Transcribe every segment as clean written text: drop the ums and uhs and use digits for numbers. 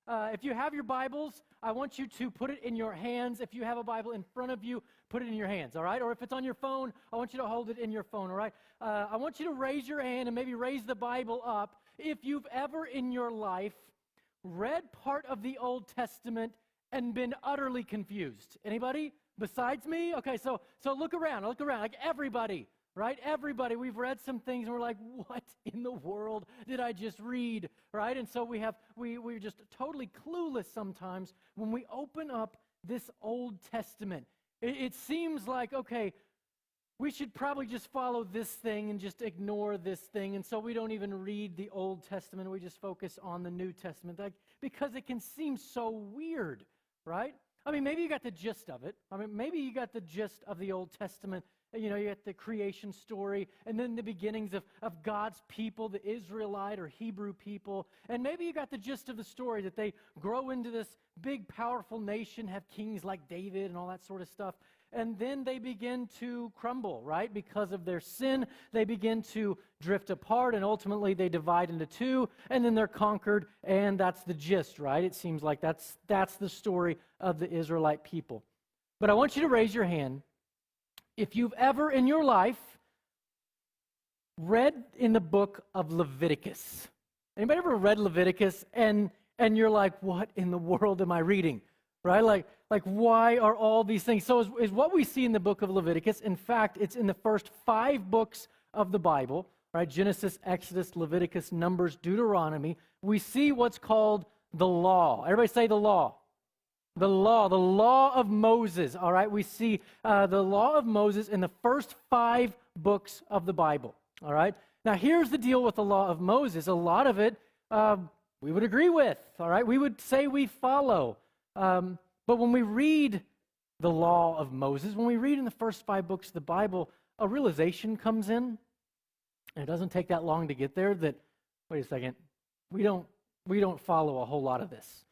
If you have your Bibles, I want you to put it in your hands. If you have a Bible in front of you, put it in your hands, all right? Or if it's on your phone, I want you to hold it in your phone, all right? I want you to raise your hand and maybe raise the Bible up if you've ever in your life read part of the Old Testament and been utterly confused. Anybody besides me? Okay, so look around, like everybody. Right? Everybody, we've read some things and we're like, what in the world did I just read? Right? And so we're just totally clueless sometimes when we open up this Old Testament. It seems like, okay, we should probably just follow this thing and just ignore this thing. And so we don't even read the Old Testament. We just focus on the New Testament, because it can seem so weird, right? I mean, maybe you got the gist of it. I mean, maybe you got the gist of the Old Testament. You know, you got the creation story, and then the beginnings of God's people, the Israelite or Hebrew people. And maybe you got the gist of the story, that they grow into this big, powerful nation, have kings like David and all that sort of stuff. And then they begin to crumble, right? Because of their sin, they begin to drift apart, and ultimately they divide into two, and then they're conquered, and that's the gist, right? It seems like that's the story of the Israelite people. But I want you to raise your hand if you've ever in your life read in the book of Leviticus. Anybody ever read Leviticus and you're like, what in the world am I reading? Right? Like why are all these things? So is what we see in the book of Leviticus. In fact, it's in the first 5 books of the Bible, right? Genesis, Exodus, Leviticus, Numbers, Deuteronomy. We see what's called the law. Everybody say the law. The law of Moses, all right? We see the law of Moses in the first 5 books of the Bible, all right? Now, here's the deal with the law of Moses. A lot of it we would agree with, all right? We would say we follow. But when we read the law of Moses, when we read in the first 5 books of the Bible, a realization comes in, and it doesn't take that long to get there, that, wait a second, we don't follow a whole lot of this.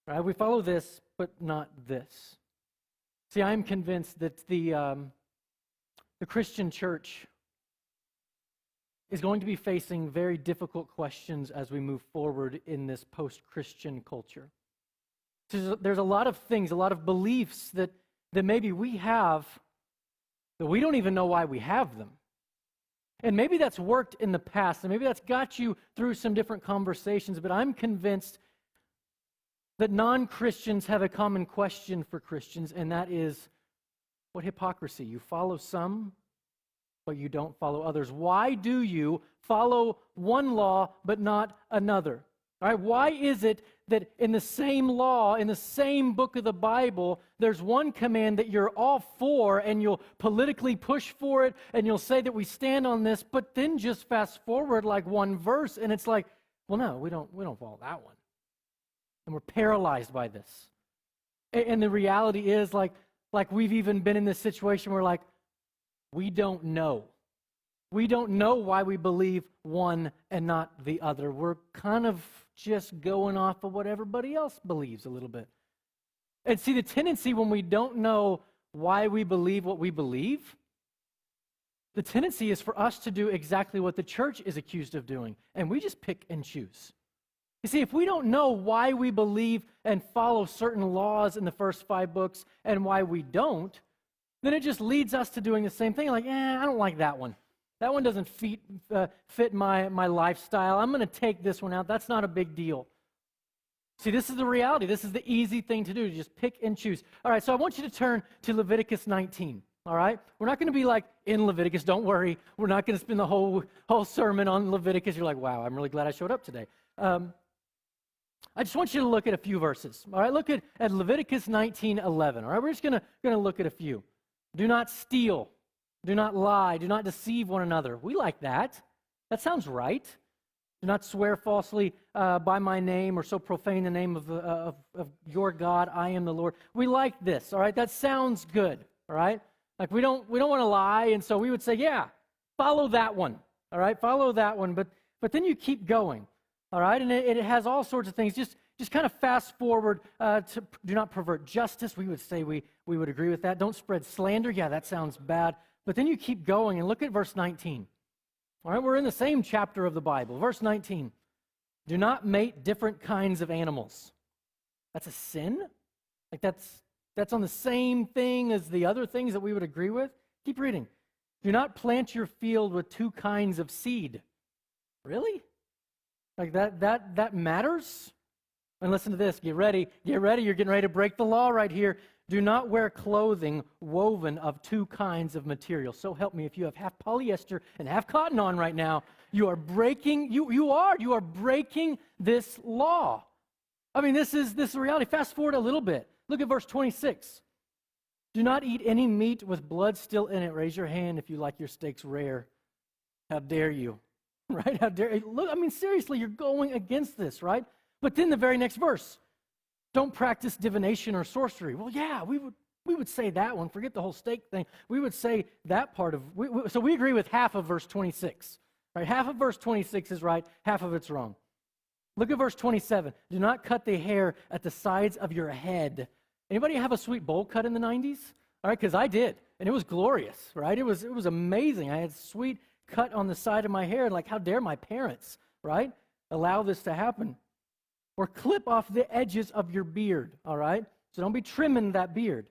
Right? We follow this, but not this. See, I'm convinced that the Christian church is going to be facing very difficult questions as we move forward in this post-Christian culture. So there's a lot of things, a lot of beliefs that maybe we have that we don't even know why we have them. And maybe that's worked in the past, and maybe that's got you through some different conversations, but I'm convinced that non-Christians have a common question for Christians, and that is, what hypocrisy? You follow some, but you don't follow others. Why do you follow one law, but not another? All right, why is it that in the same law, in the same book of the Bible, there's one command that you're all for, and you'll politically push for it, and you'll say that we stand on this, but then just fast forward like one verse, and it's like, well, no, we don't follow that one. And we're paralyzed by this. And the reality is, like we've even been in this situation where, like, we don't know. We don't know why we believe one and not the other. We're kind of just going off of what everybody else believes a little bit. And see, the tendency when we don't know why we believe what we believe, the tendency is for us to do exactly what the church is accused of doing, and we just pick and choose. You see, if we don't know why we believe and follow certain laws in the first 5 books and why we don't, then it just leads us to doing the same thing. Like, I don't like that one. That one doesn't fit my lifestyle. I'm going to take this one out. That's not a big deal. See, this is the reality. This is the easy thing to do, to just pick and choose. All right, so I want you to turn to Leviticus 19. All right? We're not going to be like in Leviticus. Don't worry. We're not going to spend the whole sermon on Leviticus. You're like, wow, I'm really glad I showed up today. I just want you to look at a few verses. All right, look at Leviticus 19:11. All right, we're just going to look at a few. Do not steal. Do not lie. Do not deceive one another. We like that. That sounds right. Do not swear falsely by my name, or so profane the name of your God. I am the Lord. We like this. All right, that sounds good. All right, like we don't want to lie, and so we would say, yeah, follow that one. All right, follow that one. But then you keep going. All right, and it has all sorts of things. Just kind of fast forward to do not pervert justice. We would say we would agree with that. Don't spread slander. Yeah, that sounds bad. But then you keep going and look at verse 19. All right, we're in the same chapter of the Bible. Verse 19. Do not mate different kinds of animals. That's a sin? Like that's on the same thing as the other things that we would agree with? Keep reading. Do not plant your field with two kinds of seed. Really? Like that matters? And listen to this. Get ready. Get ready. You're getting ready to break the law right here. Do not wear clothing woven of two kinds of material. So help me, if you have half polyester and half cotton on right now, you are breaking, you are breaking this law. I mean, this is reality. Fast forward a little bit. Look at verse 26. Do not eat any meat with blood still in it. Raise your hand if you like your steaks rare. How dare you? Right? How dare you? Look, I mean, seriously, you're going against this, right? But then the very next verse. Don't practice divination or sorcery. Well, yeah, we would say that one. Forget the whole steak thing. We would say that part of, so we agree with half of verse 26. Right? Half of verse 26 is right, half of it's wrong. Look at verse 27. Do not cut the hair at the sides of your head. Anybody have a sweet bowl cut in the 90s? All right, because I did, and it was glorious, right? It was amazing. I had sweet cut on the side of my hair, and like, how dare my parents, right, allow this to happen? Or clip off the edges of your beard, all right? So don't be trimming that beard.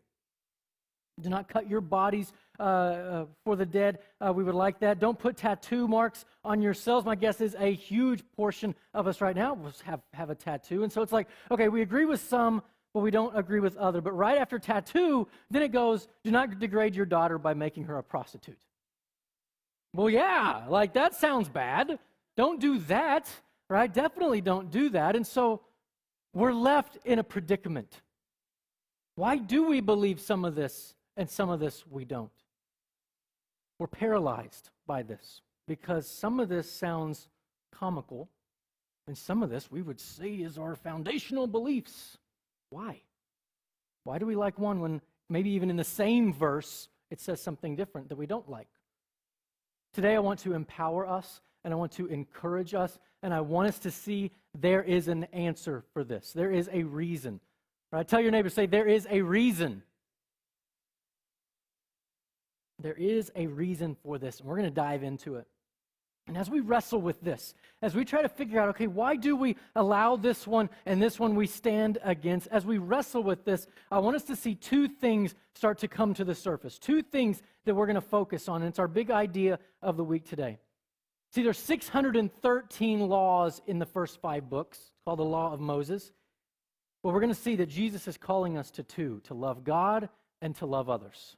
Do not cut your bodies for the dead. We would like that. Don't put tattoo marks on yourselves. My guess is a huge portion of us right now have a tattoo. And so it's like, okay, we agree with some, but we don't agree with other. But right after tattoo, then it goes, do not degrade your daughter by making her a prostitute. Well, yeah, like that sounds bad. Don't do that, right? Definitely don't do that. And so we're left in a predicament. Why do we believe some of this and some of this we don't? We're paralyzed by this because some of this sounds comical and some of this we would say is our foundational beliefs. Why? Why do we like one when maybe even in the same verse it says something different that we don't like? Today I want to empower us and I want to encourage us and I want us to see there is an answer for this. There is a reason. Right? Tell your neighbor, say, there is a reason. There is a reason for this, and we're going to dive into it. And as we wrestle with this, as we try to figure out, okay, why do we allow this one and this one we stand against? As we wrestle with this, I want us to see two things start to come to the surface. Two things that we're going to focus on, and it's our big idea of the week today. See, there's 613 laws in the first 5 books, called the Law of Moses. But we're going to see that Jesus is calling us to two, to love God and to love others.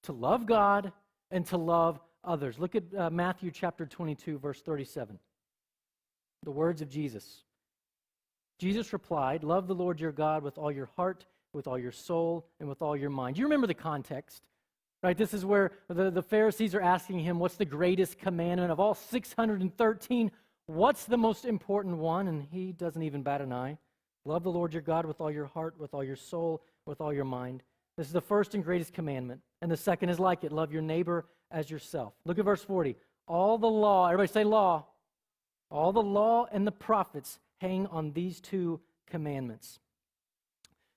To love God and to love others. Look at Matthew chapter 22, verse 37. The words of Jesus. Jesus replied, love the Lord your God with all your heart, with all your soul, and with all your mind. You remember the context, right? This is where the Pharisees are asking him, what's the greatest commandment of all 613? What's the most important one? And he doesn't even bat an eye. Love the Lord your God with all your heart, with all your soul, with all your mind. This is the first and greatest commandment. And the second is like it. Love your neighbor as yourself. Look at verse 40. All the law, everybody say law. All the law and the prophets hang on these two commandments.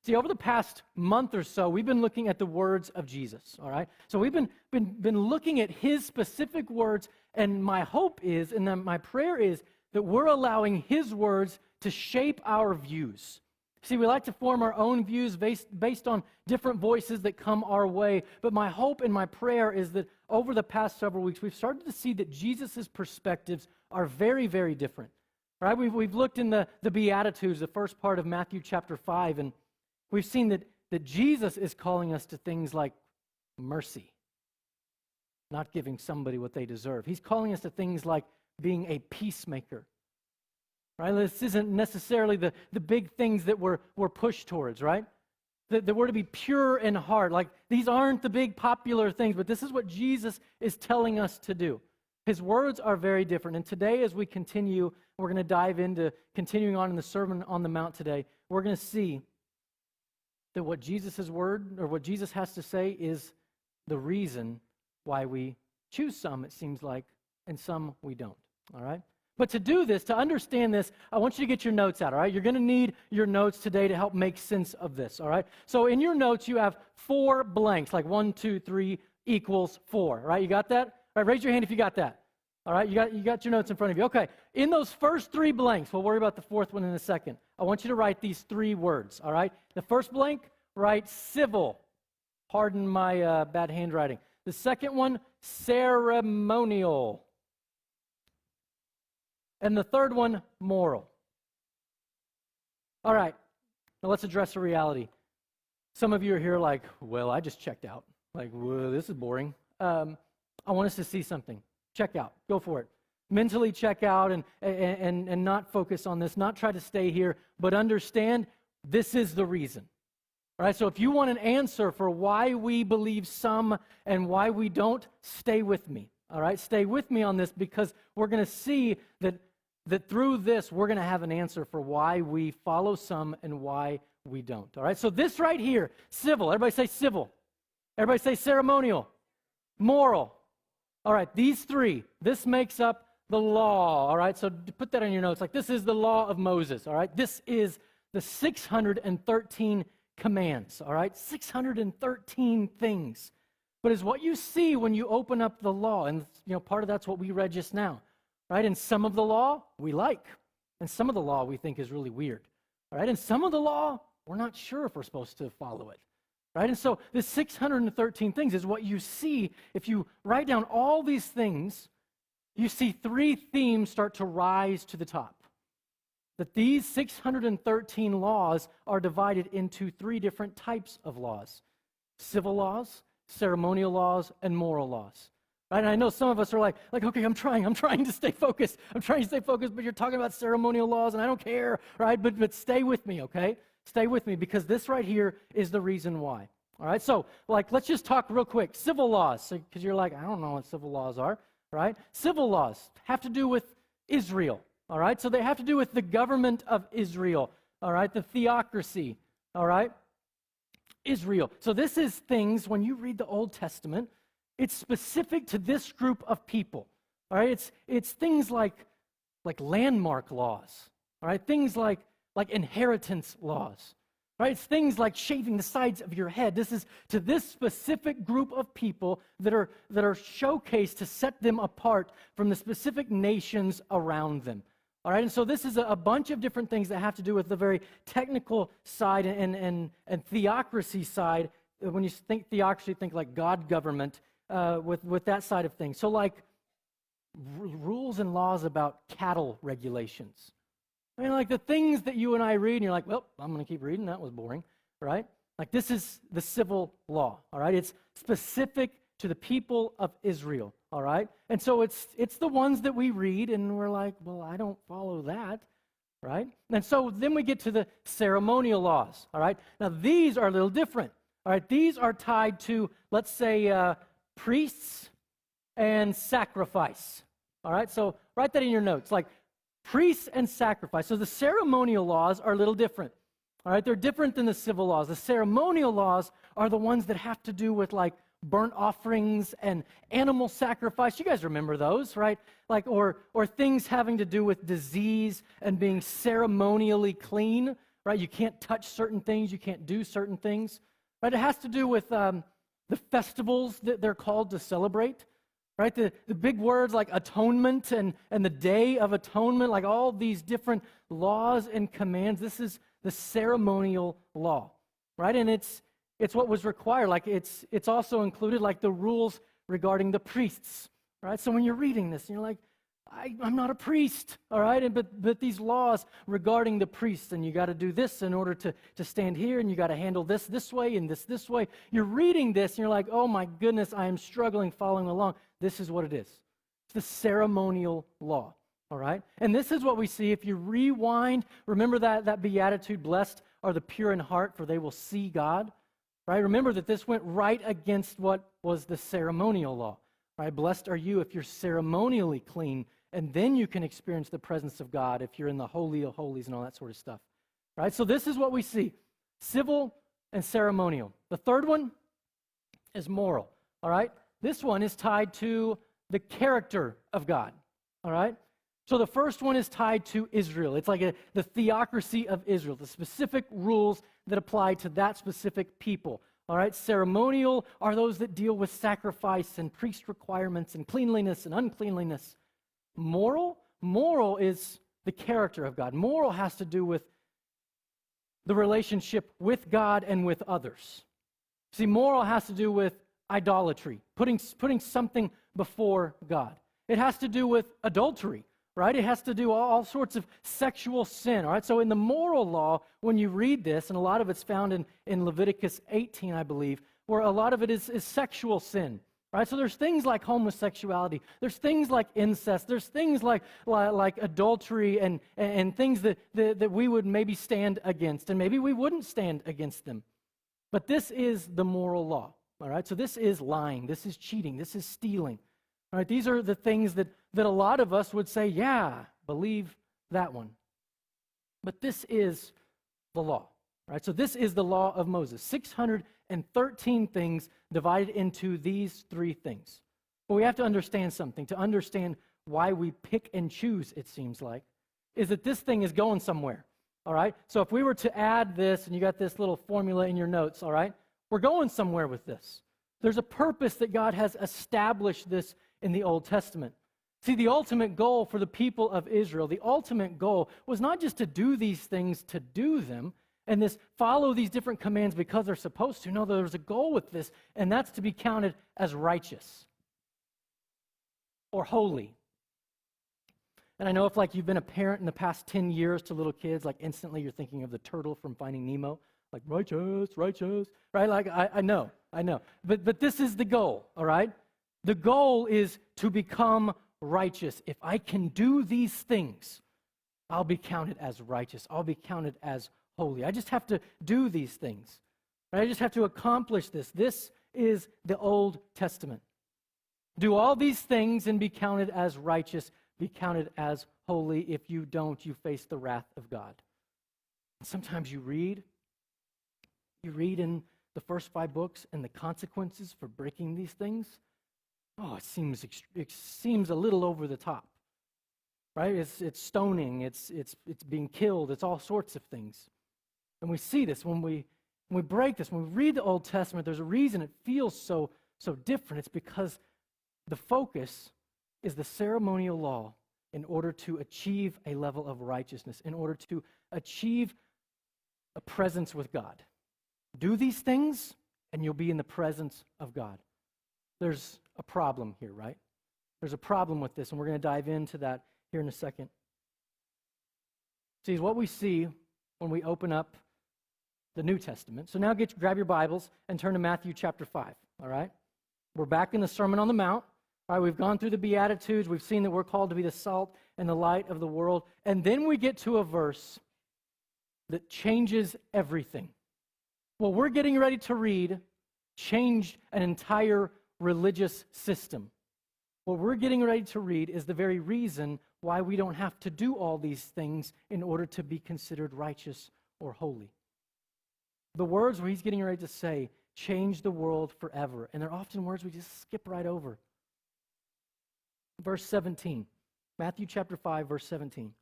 See, over the past month or so, we've been looking at the words of Jesus, all right? So we've been looking at his specific words, and my hope is, and then my prayer is, that we're allowing his words to shape our views. See, we like to form our own views based on different voices that come our way. But my hope and my prayer is that over the past several weeks, we've started to see that Jesus' perspectives are very, very different. Right? We've looked in the Beatitudes, the first part of Matthew chapter 5, and we've seen that Jesus is calling us to things like mercy, not giving somebody what they deserve. He's calling us to things like being a peacemaker. Right? This isn't necessarily the big things that we're pushed towards, right? That we're to be pure in heart. Like, these aren't the big popular things, but this is what Jesus is telling us to do. His words are very different. And today, as we continue, we're going to dive into continuing on in the Sermon on the Mount today. We're going to see that what Jesus' word, or what Jesus has to say, is the reason why we choose some, it seems like, and some we don't. All right? But to do this, to understand this, I want you to get your notes out, all right? You're going to need your notes today to help make sense of this, all right? So in your notes, you have 4 blanks, like 1, 2, 3 equals 4, all right? You got that? All right, raise your hand if you got that. All right, you got your notes in front of you. Okay, in those first 3 blanks, we'll worry about the 4th one in a second. I want you to write these 3 words, all right? The first blank, write civil. Pardon my bad handwriting. The second one, ceremonial. And the third one, moral. All right, now let's address a reality. Some of you are here like, well, I just checked out. Like, well, this is boring. I want us to see something. Check out. Go for it. Mentally check out and not focus on this, not try to stay here, but understand this is the reason. All right, so if you want an answer for why we believe some and why we don't, stay with me. All right, stay with me on this because we're going to see that through this, we're going to have an answer for why we follow some and why we don't. All right, so this right here, civil. Everybody say civil. Everybody say ceremonial. Moral. All right, these 3, this makes up the law. All right, so put that in your notes. Like, this is the law of Moses. All right, this is the 613 commands. All right, 613 things. But it's what you see when you open up the law. And, part of that's what we read just now. Right, and some of the law we like. And some of the law we think is really weird. All right, and some of the law, we're not sure if we're supposed to follow it. Right, and so this 613 things is what you see. If you write down all these things, you see 3 themes start to rise to the top. That these 613 laws are divided into 3 different types of laws. Civil laws, ceremonial laws, and moral laws. Right? And I know some of us are like, okay, I'm trying to stay focused. But you're talking about ceremonial laws, and I don't care, right? But stay with me, okay? Stay with me, because this right here is the reason why. All right, so, let's just talk real quick. Civil laws, because you're like, I don't know what civil laws are, right? Civil laws have to do with Israel, all right? So they have to do with the government of Israel, all right? The theocracy, all right? Israel. So this is things, when you read the Old Testament, it's specific to this group of people, all right? It's things like landmark laws, all right? Things like inheritance laws, right? It's things like shaving the sides of your head. This is to this specific group of people that are showcased to set them apart from the specific nations around them. All right, and so this is a bunch of different things that have to do with the very technical side and theocracy side. When you think theocracy, think like God government with that side of things. So like rules and laws about cattle regulations. I mean, like the things that you and I read, and you're like, well, I'm going to keep reading. That was boring, right? Like this is the civil law, all right? It's specific to the people of Israel, all right? And so it's the ones that we read, and we're like, well, I don't follow that, right? And so then we get to the ceremonial laws, all right? Now, these are a little different, all right? These are tied to, let's say, priests and sacrifice, all right? So write that in your notes, like priests and sacrifice. So the ceremonial laws are a little different, all right? They're different than the civil laws. The ceremonial laws are the ones that have to do with like burnt offerings and animal sacrifice. You guys remember those, right? Like, or things having to do with disease and being ceremonially clean, right? You can't touch certain things. You can't do certain things, right? It has to do with the festivals that they're called to celebrate, right? The big words like atonement and the Day of Atonement, like all these different laws and commands. This is the ceremonial law, right? And it's what was required. Like it's also included like the rules regarding the priests, right? So when you're reading this, you're like, I'm not a priest, all right? But these laws regarding the priests, and you got to do this in order to stand here, and you got to handle this way and this way. You're reading this, and you're like, oh my goodness, I am struggling following along. This is what it is. It's the ceremonial law, all right? And this is what we see if you rewind. Remember that beatitude, blessed are the pure in heart, for they will see God. Right? Remember that this went right against what was the ceremonial law. Right? Blessed are you if you're ceremonially clean, and then you can experience the presence of God if you're in the Holy of Holies and all that sort of stuff. Right? So this is what we see. Civil and ceremonial. The third one is moral. All right? This one is tied to the character of God. All right? So the first one is tied to Israel. It's like the theocracy of Israel, the specific rules that apply to that specific people. All right, ceremonial are those that deal with sacrifice and priest requirements and cleanliness and uncleanliness. Moral is the character of God. Moral has to do with the relationship with God and with others. See, moral has to do with idolatry, putting something before God. It has to do with adultery, right? It has to do all sorts of sexual sin, all right? So in the moral law, when you read this, and a lot of it's found in Leviticus 18, I believe, where a lot of it is sexual sin, right? So there's things like homosexuality, there's things like incest, there's things like adultery and things that we would maybe stand against, and maybe we wouldn't stand against them. But this is the moral law, all right? So this is lying, this is cheating, this is stealing. All right, these are the things that a lot of us would say, yeah, believe that one. But this is the law, right? So this is the law of Moses, 613 things divided into these three things. But we have to understand something. To understand why we pick and choose, it seems like, is that this thing is going somewhere, all right? So if we were to add this, and you got this little formula in your notes, all right? We're going somewhere with this. There's a purpose that God has established this in the Old Testament. See, the ultimate goal for the people of Israel, the ultimate goal was not just to do these things to do them, and this follow these different commands because they're supposed to. No, there's a goal with this, and that's to be counted as righteous or holy. And I know if you've been a parent in the past 10 years to little kids, instantly you're thinking of the turtle from Finding Nemo, righteous, righteous, right? I know. But this is the goal, all right? The goal is to become righteous. If I can do these things, I'll be counted as righteous. I'll be counted as holy. I just have to do these things. Right? I just have to accomplish this. This is the Old Testament. Do all these things and be counted as righteous, be counted as holy. If you don't, you face the wrath of God. Sometimes you read in the first 5 books and the consequences for breaking these things. Oh, it seems a little over the top, right? It's stoning, it's being killed, it's all sorts of things. And we see this when we break this. When we read the Old Testament, there's a reason it feels so different. It's because the focus is the ceremonial law in order to achieve a level of righteousness, in order to achieve a presence with God. Do these things, and you'll be in the presence of God. There's a problem here, right? There's a problem with this, and we're going to dive into that here in a second. See, what we see when we open up the New Testament. So now grab your Bibles and turn to Matthew chapter 5, all right? We're back in the Sermon on the Mount. All right, we've gone through the Beatitudes. We've seen that we're called to be the salt and the light of the world. And then we get to a verse that changes everything. What we're getting ready to read changed an entire religious system. What we're getting ready to read is the very reason why we don't have to do all these things in order to be considered righteous or holy. The words where he's getting ready to say change the world forever, and they're often words we just skip right over. Verse 17, Matthew chapter 5, verse 17.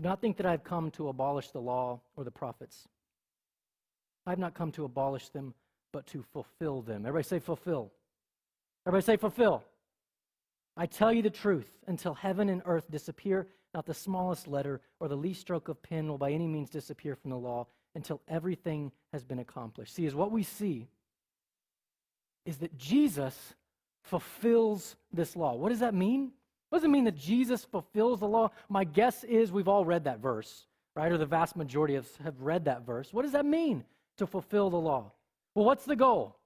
Do not think that I have come to abolish the law or the prophets. I have not come to abolish them, but to fulfill them. Everybody say fulfill. Everybody say fulfill. I tell you the truth, until heaven and earth disappear, not the smallest letter or the least stroke of pen will by any means disappear from the law until everything has been accomplished. See, what we see is that Jesus fulfills this law. What does that mean? What does it mean that Jesus fulfills the law? My guess is we've all read that verse, right? Or the vast majority of us have read that verse. What does that mean, to fulfill the law? Well, what's the goal?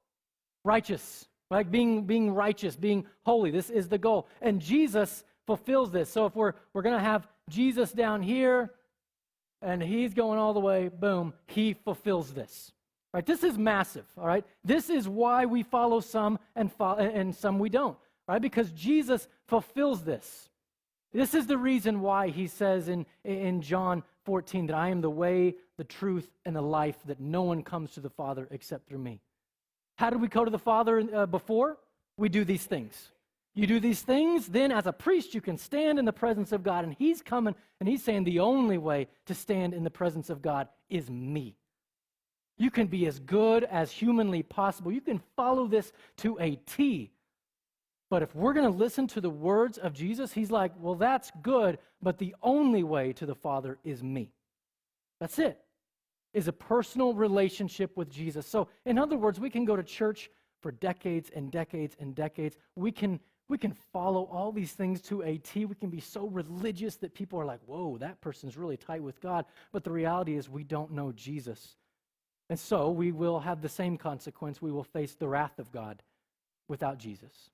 Righteous, right? Being righteous, being holy. This is the goal. And Jesus fulfills this. So if we're going to have Jesus down here, and he's going all the way, boom, he fulfills this. Right? This is massive, all right? This is why we follow some and some we don't, right? Because Jesus fulfills this. This is the reason why he says in John 14 that I am the way, the truth, and the life, that no one comes to the Father except through me. How did we go to the Father before? We do these things. You do these things, then as a priest you can stand in the presence of God, and he's coming and he's saying the only way to stand in the presence of God is me. You can be as good as humanly possible. You can follow this to a T. But if we're going to listen to the words of Jesus, he's like, well, that's good, but the only way to the Father is me. That's it, is a personal relationship with Jesus. So, in other words, we can go to church for decades and decades and decades. We can follow all these things to a T. We can be so religious that people are like, whoa, that person's really tight with God. But the reality is we don't know Jesus. And so we will have the same consequence. We will face the wrath of God without Jesus.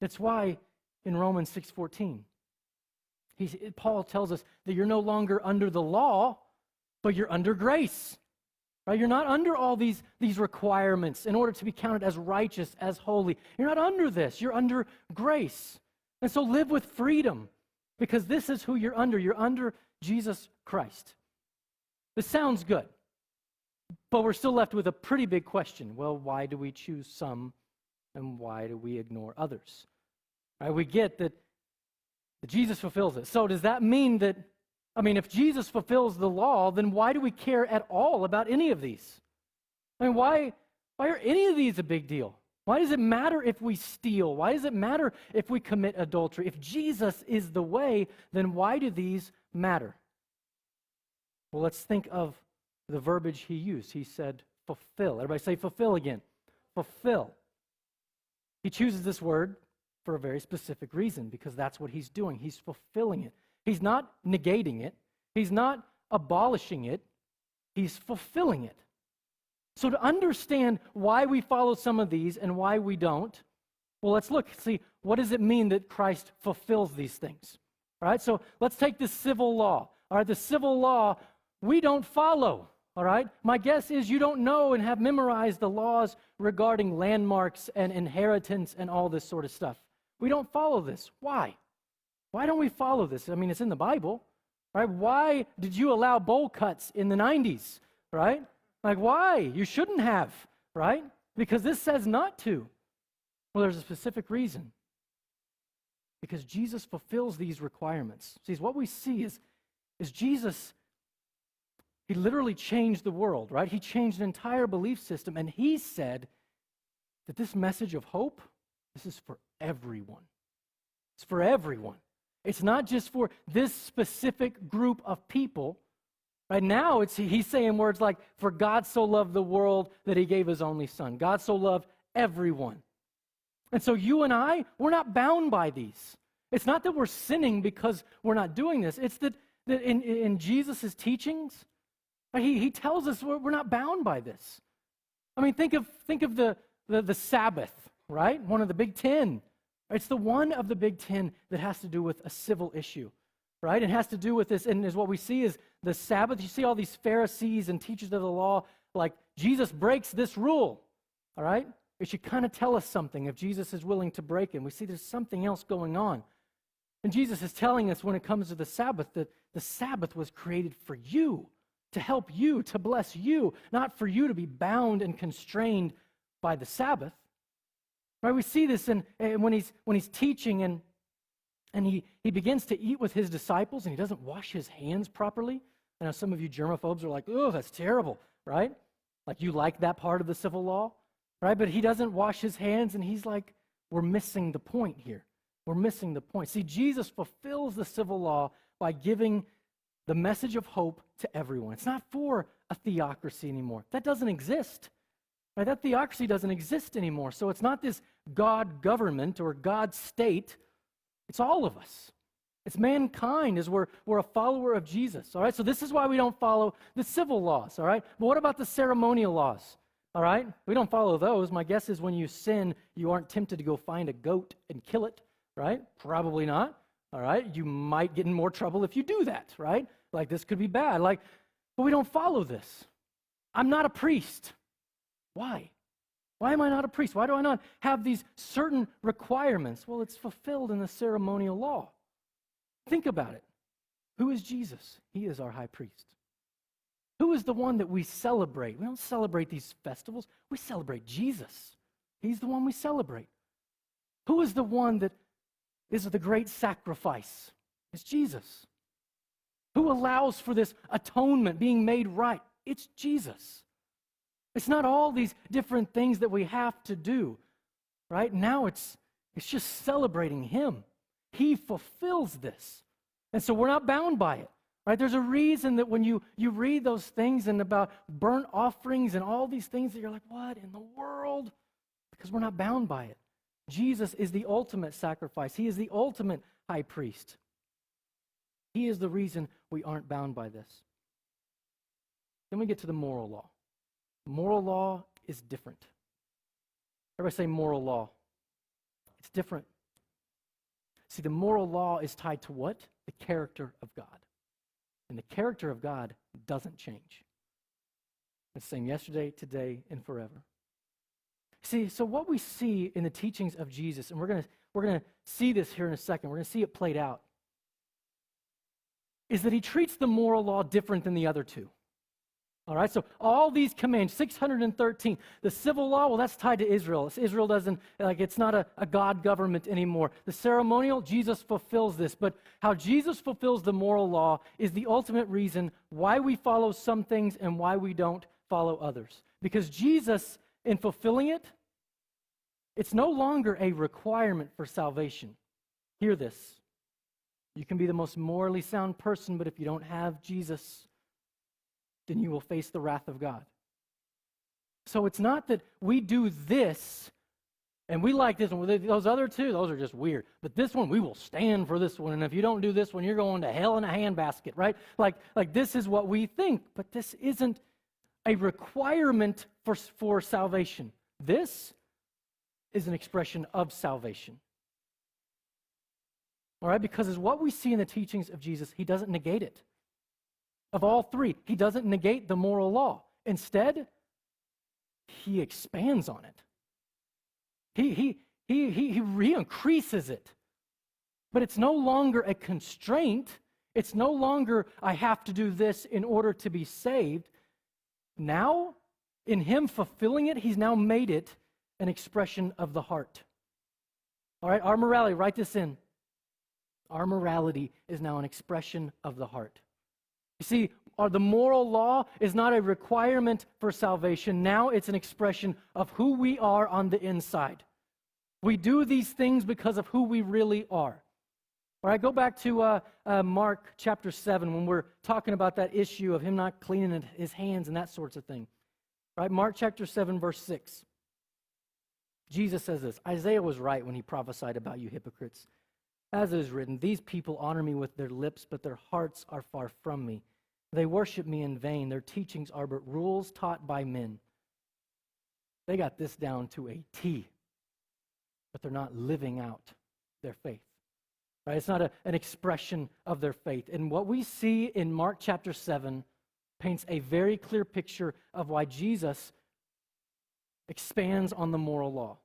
That's why in Romans 6:14, Paul tells us that you're no longer under the law, but you're under grace. Right? You're not under all these requirements in order to be counted as righteous, as holy. You're not under this. You're under grace. And so live with freedom, because this is who you're under. You're under Jesus Christ. This sounds good, but we're still left with a pretty big question. Well, why do we choose some and why do we ignore others? Right? We get that Jesus fulfills it. So does that mean that, if Jesus fulfills the law, then why do we care at all about any of these? Why are any of these a big deal? Why does it matter if we steal? Why does it matter if we commit adultery? If Jesus is the way, then why do these matter? Well, let's think of the verbiage he used. He said, fulfill. Everybody say fulfill again. Fulfill. He chooses this word for a very specific reason, because that's what he's doing. He's fulfilling it. He's not negating it. He's not abolishing it. He's fulfilling it. So to understand why we follow some of these and why we don't, well, let's see, what does it mean that Christ fulfills these things? All right, so let's take the civil law. All right, the civil law, we don't follow. All right, my guess is you don't know and have memorized the laws regarding landmarks and inheritance and all this sort of stuff. We don't follow this. Why? Why don't we follow this? It's in the Bible, right? Why did you allow bowl cuts in the 90s, right? Why? You shouldn't have, right? Because this says not to. Well, there's a specific reason. Because Jesus fulfills these requirements. See, what we see is Jesus, he literally changed the world, right? He changed an entire belief system, and he said that this message of hope, this is for everyone. It's for everyone. It's not just for this specific group of people. Right now, he's saying words like, for God so loved the world that he gave his only son. God so loved everyone. And so you and I, we're not bound by these. It's not that we're sinning because we're not doing this. It's that in Jesus' teachings, he tells us we're not bound by this. Think of the Sabbath, right? One of the Big Ten. It's the one of the Big Ten that has to do with a civil issue, right? It has to do with this, and as what we see is the Sabbath. You see all these Pharisees and teachers of the law, like, Jesus breaks this rule, all right? It should kind of tell us something if Jesus is willing to break it. And we see there's something else going on. And Jesus is telling us when it comes to the Sabbath that the Sabbath was created for you, to help you, to bless you, not for you to be bound and constrained by the Sabbath. Right, we see this when he's teaching and he begins to eat with his disciples and he doesn't wash his hands properly. I know some of you germaphobes are like, oh, that's terrible, right? Like you like that part of the civil law, right? But he doesn't wash his hands and he's like, we're missing the point here. We're missing the point. See, Jesus fulfills the civil law by giving the message of hope to everyone. It's not for a theocracy anymore. That doesn't exist. Right? That theocracy doesn't exist anymore. So it's not this God government or God state. It's all of us. It's mankind as we're a follower of Jesus. All right? So this is why we don't follow the civil laws. All right? But what about the ceremonial laws? All right? We don't follow those. My guess is when you sin, you aren't tempted to go find a goat and kill it. Right? Probably not. All right? You might get in more trouble if you do that. Right? Like this could be bad. But we don't follow this. I'm not a priest. Why? Why am I not a priest? Why do I not have these certain requirements? Well, it's fulfilled in the ceremonial law. Think about it. Who is Jesus? He is our high priest. Who is the one that we celebrate? We don't celebrate these festivals. We celebrate Jesus. He's the one we celebrate. Who is the one that is the great sacrifice? It's Jesus. Who allows for this atonement being made right? It's Jesus. It's not all these different things that we have to do, right? Now it's just celebrating him. He fulfills this. And so we're not bound by it. Right? There's a reason that when you read those things and about burnt offerings and all these things that you're like, what in the world? Because we're not bound by it. Jesus is the ultimate sacrifice. He is the ultimate high priest. He is the reason we aren't bound by this. Then we get to the moral law. Moral law is different. Everybody say moral law. It's different. See, the moral law is tied to what? The character of God. And the character of God doesn't change. It's the same yesterday, today, and forever. See, so what we see in the teachings of Jesus, and we're gonna see this here in a second, we're gonna see it played out, is that he treats the moral law different than the other two. All right, so all these commands, 613, the civil law, well, that's tied to Israel. Israel doesn't, it's not a God government anymore. The ceremonial, Jesus fulfills this, but how Jesus fulfills the moral law is the ultimate reason why we follow some things and why we don't follow others. Because Jesus, in fulfilling it, it's no longer a requirement for salvation. Hear this. You can be the most morally sound person, but if you don't have Jesus, then you will face the wrath of God. So it's not that we do this, and we like this one. Those other two, those are just weird. But this one, we will stand for this one. And if you don't do this one, you're going to hell in a handbasket, right? Like this is what we think. But this isn't a requirement for salvation. This is an expression of salvation. All right? Because as what we see in the teachings of Jesus, he doesn't negate it. Of all three, he doesn't negate the moral law. Instead, he expands on it. He increases it. But it's no longer a constraint. It's no longer, I have to do this in order to be saved. Now, in him fulfilling it, he's now made it an expression of the heart. All right, our morality, write this in. Our morality is now an expression of the heart. You see, the moral law is not a requirement for salvation. Now it's an expression of who we are on the inside. We do these things because of who we really are. All right, go back to Mark chapter 7 when we're talking about that issue of him not cleaning his hands and that sorts of thing. All right, Mark chapter 7, verse 6. Jesus says this, Isaiah was right when he prophesied about you hypocrites. As it is written, these people honor me with their lips, but their hearts are far from me. They worship me in vain. Their teachings are but rules taught by men. They got this down to a T, but they're not living out their faith. Right? It's not an expression of their faith. And what we see in Mark chapter 7 paints a very clear picture of why Jesus expands on the moral law.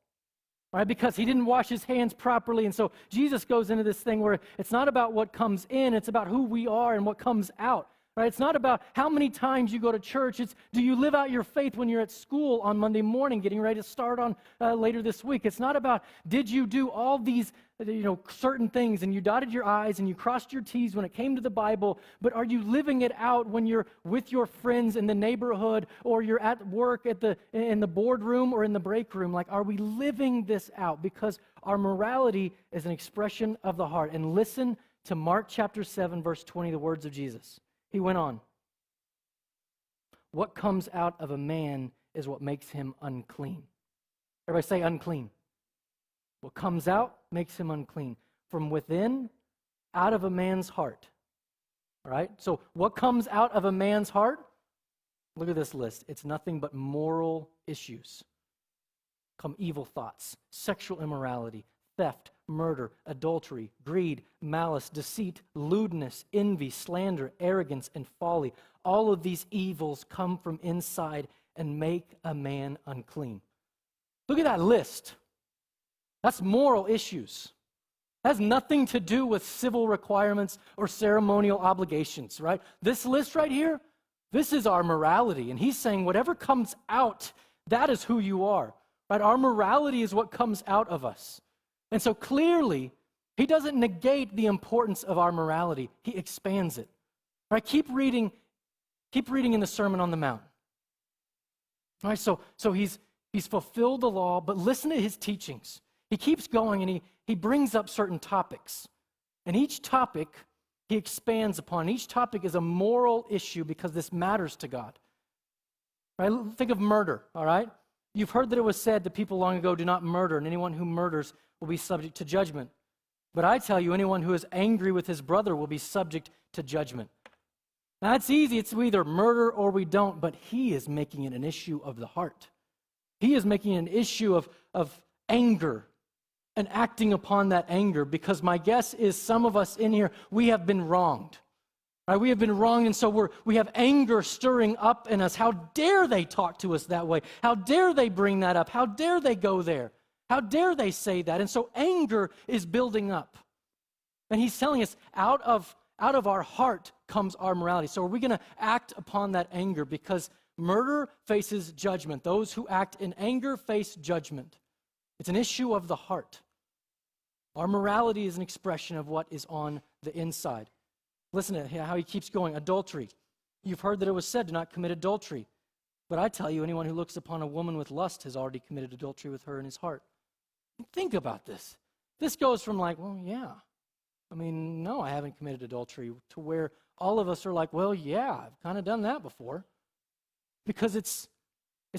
Right? Because he didn't wash his hands properly. And so Jesus goes into this thing where it's not about what comes in, it's about who we are and what comes out. Right? It's not about how many times you go to church. It's do you live out your faith when you're at school on Monday morning, getting ready to start on later this week. It's not about did you do all these certain things and you dotted your I's and you crossed your T's when it came to the Bible, but are you living it out when you're with your friends in the neighborhood or you're at work in the boardroom or in the break room? Like, are we living this out? Because our morality is an expression of the heart. And listen to Mark chapter 7, verse 20, the words of Jesus. He went on. What comes out of a man is what makes him unclean. Everybody say unclean. What comes out makes him unclean. From within, out of a man's heart. All right? So what comes out of a man's heart? Look at this list. It's nothing but moral issues. Come evil thoughts, sexual immorality, theft, murder, adultery, greed, malice, deceit, lewdness, envy, slander, arrogance, and folly. All of these evils come from inside and make a man unclean. Look at that list. That's moral issues. That has nothing to do with civil requirements or ceremonial obligations, right? This list right here, this is our morality. And he's saying whatever comes out, that is who you are, right? Our morality is what comes out of us. And so clearly, he doesn't negate the importance of our morality. He expands it. Right? Keep reading in the Sermon on the Mount. All right, so he's fulfilled the law, but listen to his teachings. He keeps going and he brings up certain topics. And each topic he expands upon. Each topic is a moral issue because this matters to God. Right? Think of murder, all right? You've heard that it was said that people long ago do not murder, and anyone who murders will be subject to judgment. But I tell you, anyone who is angry with his brother will be subject to judgment. Now, it's easy. It's we either murder or we don't, but he is making it an issue of the heart. He is making it an issue of anger and acting upon that anger, because my guess is some of us in here, we have been wronged. Right? We have been wronged, and so we have anger stirring up in us. How dare they talk to us that way? How dare they bring that up? How dare they go there? How dare they say that? And so anger is building up. And he's telling us out of our heart comes our morality. So are we going to act upon that anger? Because murder faces judgment. Those who act in anger face judgment. It's an issue of the heart. Our morality is an expression of what is on the inside. Listen to how he keeps going. Adultery. You've heard that it was said, do not commit adultery. But I tell you, anyone who looks upon a woman with lust has already committed adultery with her in his heart. Think about this. This goes from like, well, yeah. I mean, no, I haven't committed adultery, to where all of us are like, well, yeah, I've kind of done that before. Because it's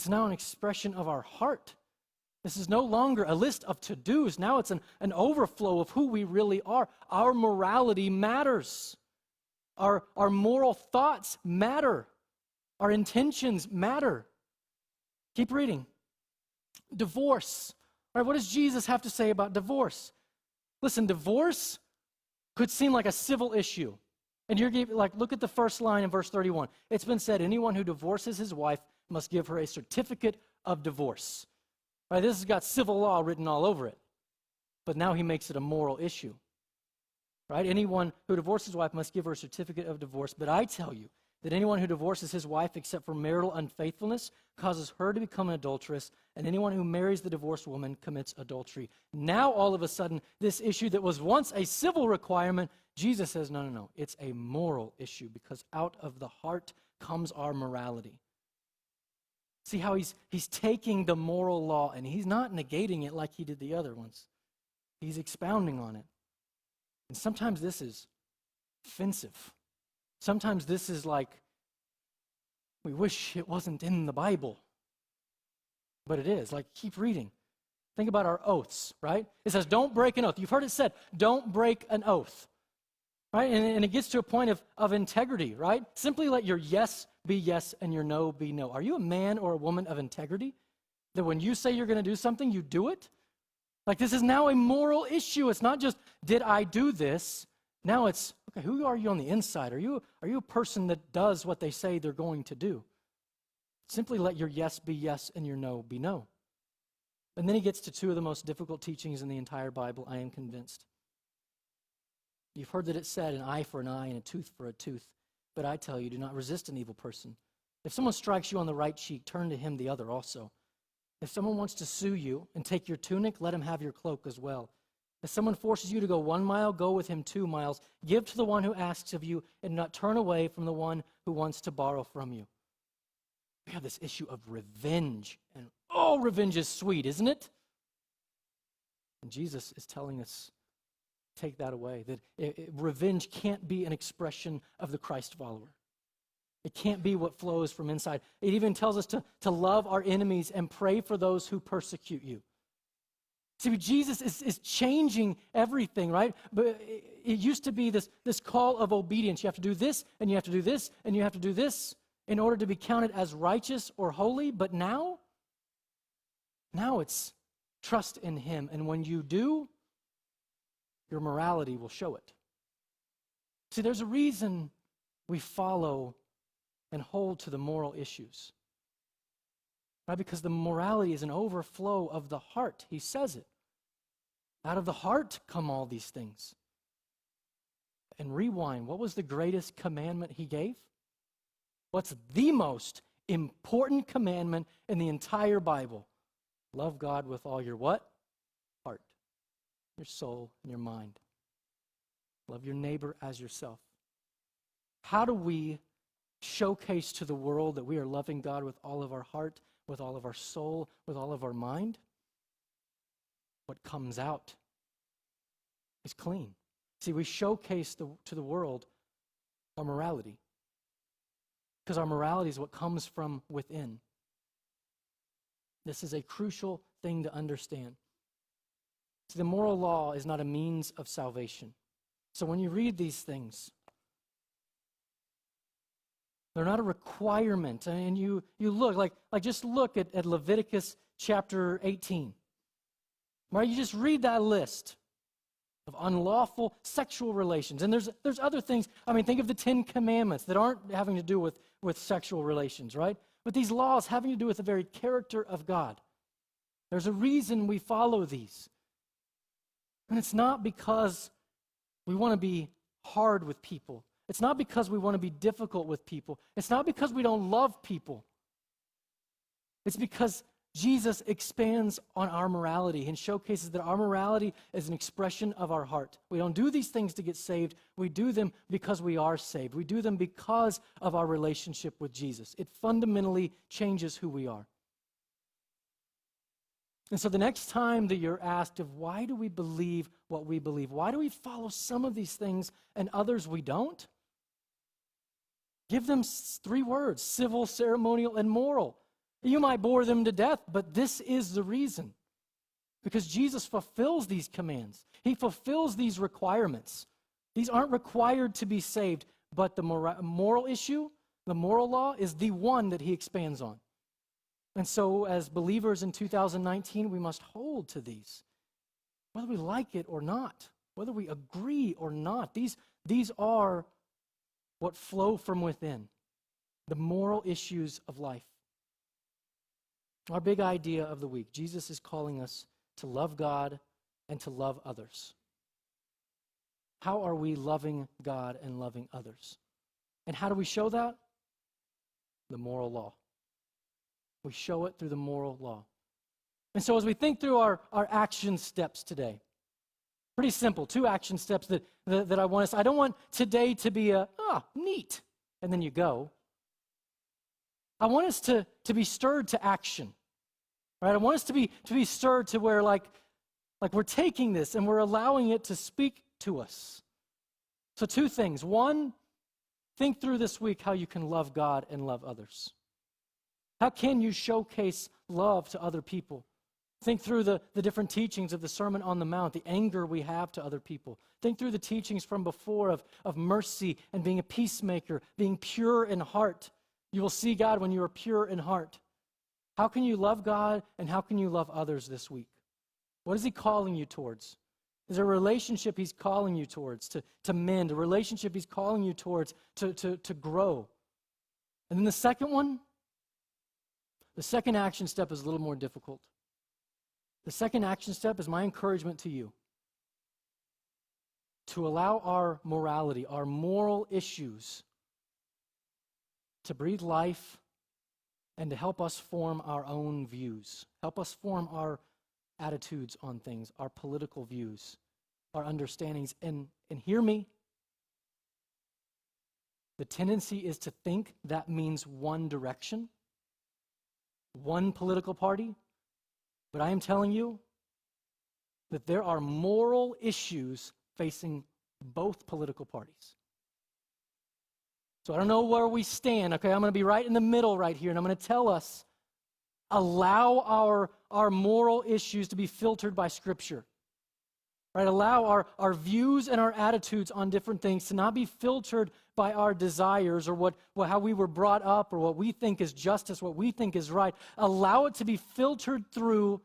now an expression of our heart. This is no longer a list of to-dos. Now it's an overflow of who we really are. Our morality matters. Our moral thoughts matter. Our intentions matter. Keep reading. Divorce. All right, what does Jesus have to say about divorce? Listen, divorce could seem like a civil issue. And you're like, look at the first line in verse 31. It's been said, anyone who divorces his wife must give her a certificate of divorce. Right, this has got civil law written all over it. But now he makes it a moral issue. Right? Anyone who divorces his wife must give her a certificate of divorce. But I tell you that anyone who divorces his wife except for marital unfaithfulness causes her to become an adulteress, and anyone who marries the divorced woman commits adultery. Now, all of a sudden, this issue that was once a civil requirement, Jesus says, no, it's a moral issue, because out of the heart comes our morality. See how he's taking the moral law, and he's not negating it like he did the other ones. He's expounding on it. And sometimes this is offensive. Sometimes this is like, we wish it wasn't in the Bible. But it is. Like, keep reading. Think about our oaths, right? It says, don't break an oath. You've heard it said, don't break an oath. Right? And it gets to a point of integrity, right? Simply let your yes be yes and your no be no. Are you a man or a woman of integrity? That when you say you're going to do something, you do it? Like, this is now a moral issue. It's not just, did I do this? Now it's, okay, who are you on the inside? Are you a person that does what they say they're going to do? Simply let your yes be yes and your no be no. And then he gets to two of the most difficult teachings in the entire Bible, I am convinced. You've heard that it said, an eye for an eye and a tooth for a tooth. But I tell you, do not resist an evil person. If someone strikes you on the right cheek, turn to him the other also. If someone wants to sue you and take your tunic, let him have your cloak as well. If someone forces you to go 1 mile, go with him 2 miles. Give to the one who asks of you, and not turn away from the one who wants to borrow from you. We have this issue of revenge, and revenge is sweet, isn't it? And Jesus is telling us, take that away, that revenge can't be an expression of the Christ follower. It can't be what flows from inside. It even tells us to love our enemies and pray for those who persecute you. See, Jesus is changing everything, right? But it used to be this call of obedience. You have to do this, and you have to do this, and you have to do this in order to be counted as righteous or holy. But now it's trust in him. And when you do, your morality will show it. See, there's a reason we follow and hold to the moral issues. Right? Because the morality is an overflow of the heart. He says it. Out of the heart come all these things. And rewind, what was the greatest commandment he gave? What's the most important commandment in the entire Bible? Love God with all your what? Heart, your soul, and your mind. Love your neighbor as yourself. How do we showcase to the world that we are loving God with all of our heart, with all of our soul, with all of our mind? What comes out is clean. See, we showcase to the world our morality, because our morality is what comes from within. This is a crucial thing to understand. See, the moral law is not a means of salvation. So when you read these things, they're not a requirement. And you look, like just look at Leviticus chapter 18. Right? You just read that list of unlawful sexual relations. And there's other things. I mean, think of the 10 Commandments that aren't having to do with sexual relations, right? But these laws having to do with the very character of God. There's a reason we follow these. And it's not because we want to be hard with people. It's not because we want to be difficult with people. It's not because we don't love people. It's because Jesus expands on our morality and showcases that our morality is an expression of our heart. We don't do these things to get saved. We do them because we are saved. We do them because of our relationship with Jesus. It fundamentally changes who we are. And so the next time that you're asked of why do we believe what we believe, why do we follow some of these things and others we don't, give them 3 words: civil, ceremonial, and moral. You might bore them to death, but this is the reason. Because Jesus fulfills these commands. He fulfills these requirements. These aren't required to be saved, but the moral issue, the moral law, is the one that he expands on. And so as believers in 2019, we must hold to these, whether we like it or not, whether we agree or not. These are what flow from within, the moral issues of life. Our big idea of the week: Jesus is calling us to love God and to love others. How are we loving God and loving others? And how do we show that? The moral law. We show it through the moral law. And so as we think through our action steps today, pretty simple, 2 action steps that I want us. I don't want today to be neat, and then you go. I want us to be stirred to action. Right? I want us to be stirred to where like we're taking this and we're allowing it to speak to us. So 2 things. 1, think through this week how you can love God and love others. How can you showcase love to other people? Think through the different teachings of the Sermon on the Mount, the anger we have to other people. Think through the teachings from before of mercy and being a peacemaker, being pure in heart. You will see God when you are pure in heart. How can you love God and how can you love others this week? What is he calling you towards? Is there a relationship he's calling you towards to mend, a relationship he's calling you towards to grow? And then the second one, the second action step is a little more difficult. The second action step is my encouragement to you to allow our morality, our moral issues, to breathe life and to help us form our own views, help us form our attitudes on things, our political views, our understandings. And hear me, the tendency is to think that means one direction, one political party. But I am telling you that there are moral issues facing both political parties. So I don't know where we stand, okay? I'm going to be right in the middle right here, and I'm going to tell us, allow our moral issues to be filtered by Scripture. Right? Allow our views and our attitudes on different things to not be filtered by our desires or how we were brought up or what we think is justice, what we think is right. Allow it to be filtered through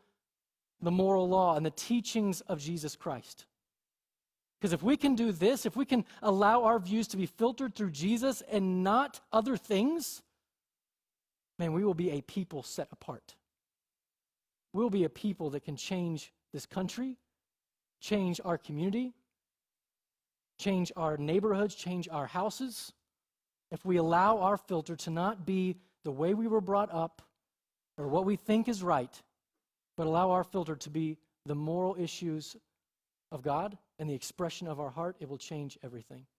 the moral law and the teachings of Jesus Christ. Because if we can do this, if we can allow our views to be filtered through Jesus and not other things, man, we will be a people set apart. We'll be a people that can change this country, change our community, change our neighborhoods, change our houses, if we allow our filter to not be the way we were brought up or what we think is right, but allow our filter to be the moral issues of God and the expression of our heart. It will change everything.